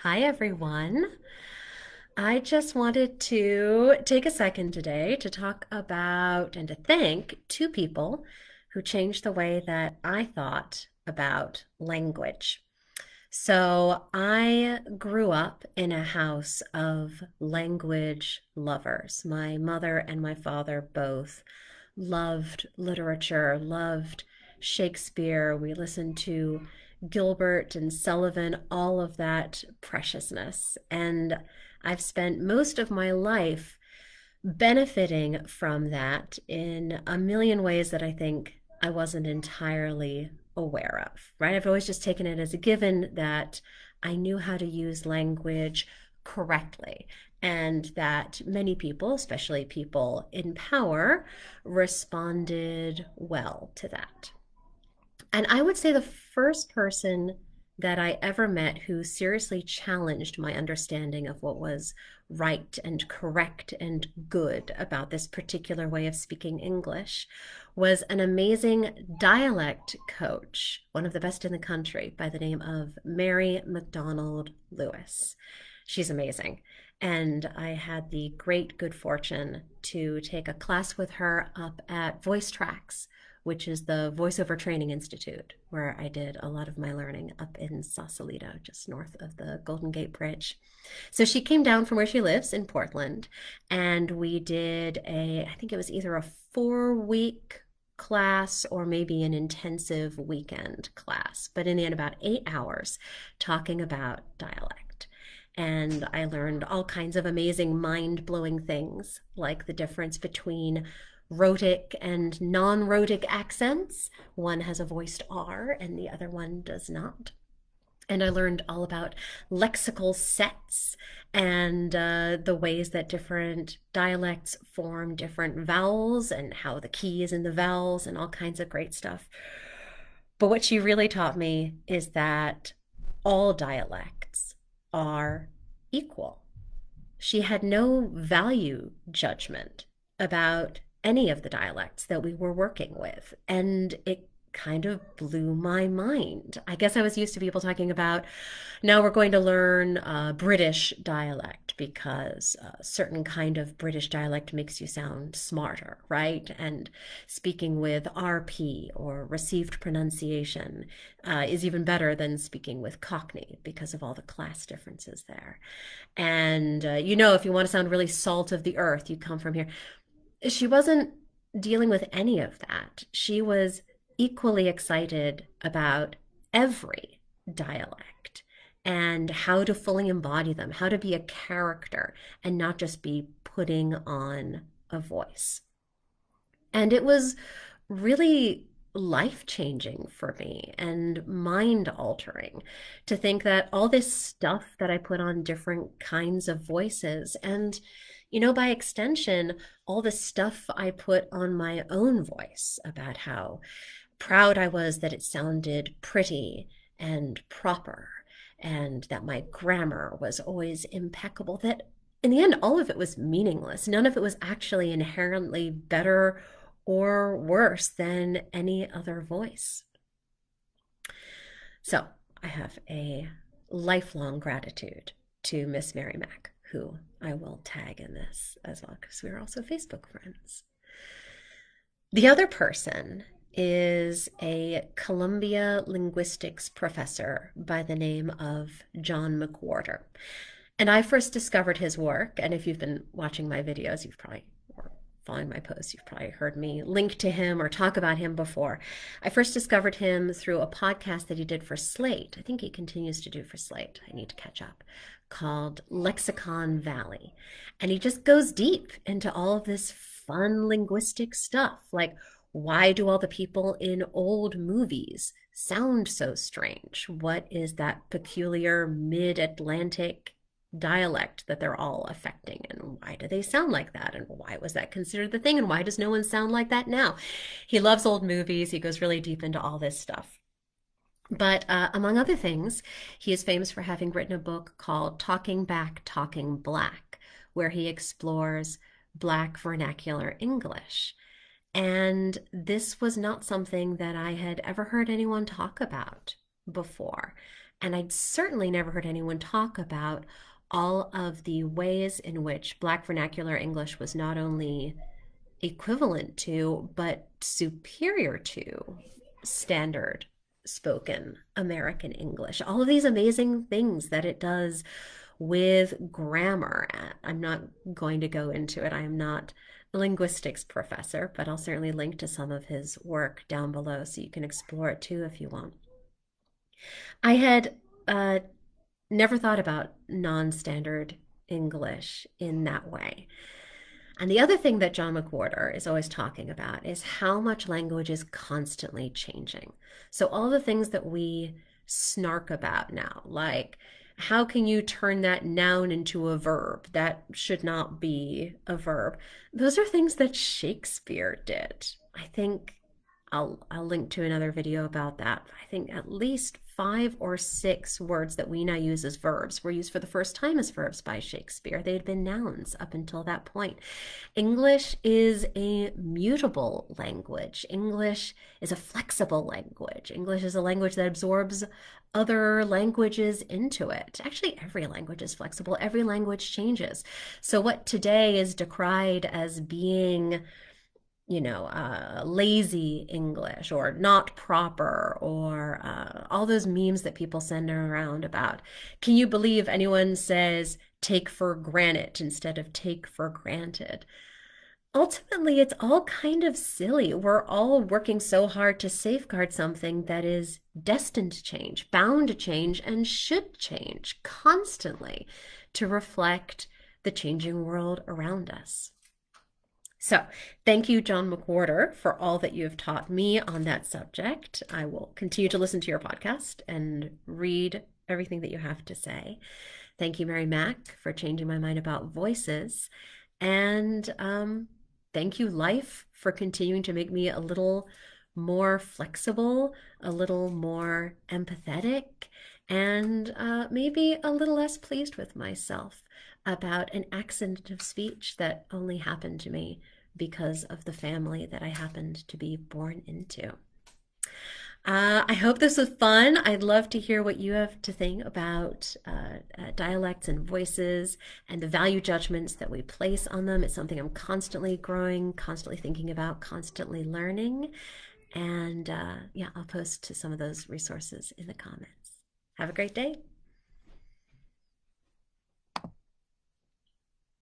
Hi, everyone. I just wanted to take a second today to talk about and to thank two people who changed the way that I thought about language. So, I grew up in a house of language lovers. My mother and my father both loved literature, loved Shakespeare. We listened to Gilbert and Sullivan, all of that preciousness. And I've spent most of my life benefiting from that in a million ways that I think I wasn't entirely aware of, right? I've always just taken it as a given that I knew how to use language correctly and that many people, especially people in power, responded well to that. And I would say the first person that I ever met who seriously challenged my understanding of what was right and correct and good about this particular way of speaking English was an amazing dialect coach, one of the best in the country, by the name of Mary McDonald-Lewis. She's amazing. And I had the great good fortune to take a class with her up at Voice Tracks, which is the voiceover training institute, where I did a lot of my learning up in Sausalito, just north of the Golden Gate Bridge. So she came down from where she lives in Portland, and we did I think it was either a 4 week class or maybe an intensive weekend class, but in the end, about 8 hours talking about dialect. And I learned all kinds of amazing, mind blowing things, like the difference between rhotic and non-rhotic accents. One has a voiced R and the other one does not. And I learned all about lexical sets and the ways that different dialects form different vowels and how the key is in the vowels and all kinds of great stuff. But what she really taught me is that all dialects are equal. She had no value judgment about any of the dialects that we were working with. And it kind of blew my mind. I guess I was used to people talking about now we're going to learn British dialect because a certain kind of British dialect makes you sound smarter, right? And speaking with RP or received pronunciation is even better than speaking with Cockney because of all the class differences there. And if you want to sound really salt of the earth, you come from here. She wasn't dealing with any of that. She was equally excited about every dialect and how to fully embody them, how to be a character and not just be putting on a voice. And it was really life-changing for me and mind-altering to think that all this stuff that I put on different kinds of voices and by extension, all the stuff I put on my own voice about how proud I was that it sounded pretty and proper and that my grammar was always impeccable, that in the end, all of it was meaningless. None of it was actually inherently better or worse than any other voice. So I have a lifelong gratitude to Miss Mary Mac, who I will tag in this as well because we're also Facebook friends. The other person is a Columbia linguistics professor by the name of John McWhorter. And I first discovered his work, and if you've been watching my videos, or following my posts, you've probably heard me link to him or talk about him before. I first discovered him through a podcast that he did for Slate. I think he continues to do for Slate. I need to catch up, called Lexicon Valley. And he just goes deep into all of this fun linguistic stuff, like why do all the people in old movies sound so strange? What is that peculiar mid-Atlantic dialect that they're all affecting, and why do they sound like that, and why was that considered the thing, and why does no one sound like that now? He loves old movies. He goes really deep into all this stuff. But among other things, he is famous for having written a book called Talking Back, Talking Black, where he explores Black vernacular English. And this was not something that I had ever heard anyone talk about before. And I'd certainly never heard anyone talk about all of the ways in which Black vernacular English was not only equivalent to, but superior to standard spoken American English. All of these amazing things that it does with grammar. I'm not going to go into it. I am not a linguistics professor, but I'll certainly link to some of his work down below so you can explore it too if you want. I had uh, never thought about non-standard English in that way. And the other thing that John McWhorter is always talking about is how much language is constantly changing. So all the things that we snark about now, like how can you turn that noun into a verb? That should not be a verb. Those are things that Shakespeare did. I think I'll link to another video about that. I think at least 5 or 6 words that we now use as verbs were used for the first time as verbs by Shakespeare. They had been nouns up until that point. English is a mutable language. English is a flexible language. English is a language that absorbs other languages into it. Actually, every language is flexible. Every language changes. So what today is decried as being lazy English or not proper or all those memes that people send around about. Can you believe anyone says take for granted instead of take for granted? Ultimately, it's all kind of silly. We're all working so hard to safeguard something that is destined to change, bound to change, and should change constantly to reflect the changing world around us. So thank you, John McWhorter, for all that you have taught me on that subject. I will continue to listen to your podcast and read everything that you have to say. Thank you, Mary Mac, for changing my mind about voices. And thank you, life, for continuing to make me a little more flexible, a little more empathetic, and maybe a little less pleased with myself about an accident of speech that only happened to me because of the family that I happened to be born into. I hope this was fun. I'd love to hear what you have to think about dialects and voices and the value judgments that we place on them. It's something I'm constantly growing, constantly thinking about, constantly learning. And yeah, I'll post to some of those resources in the comments. Have a great day.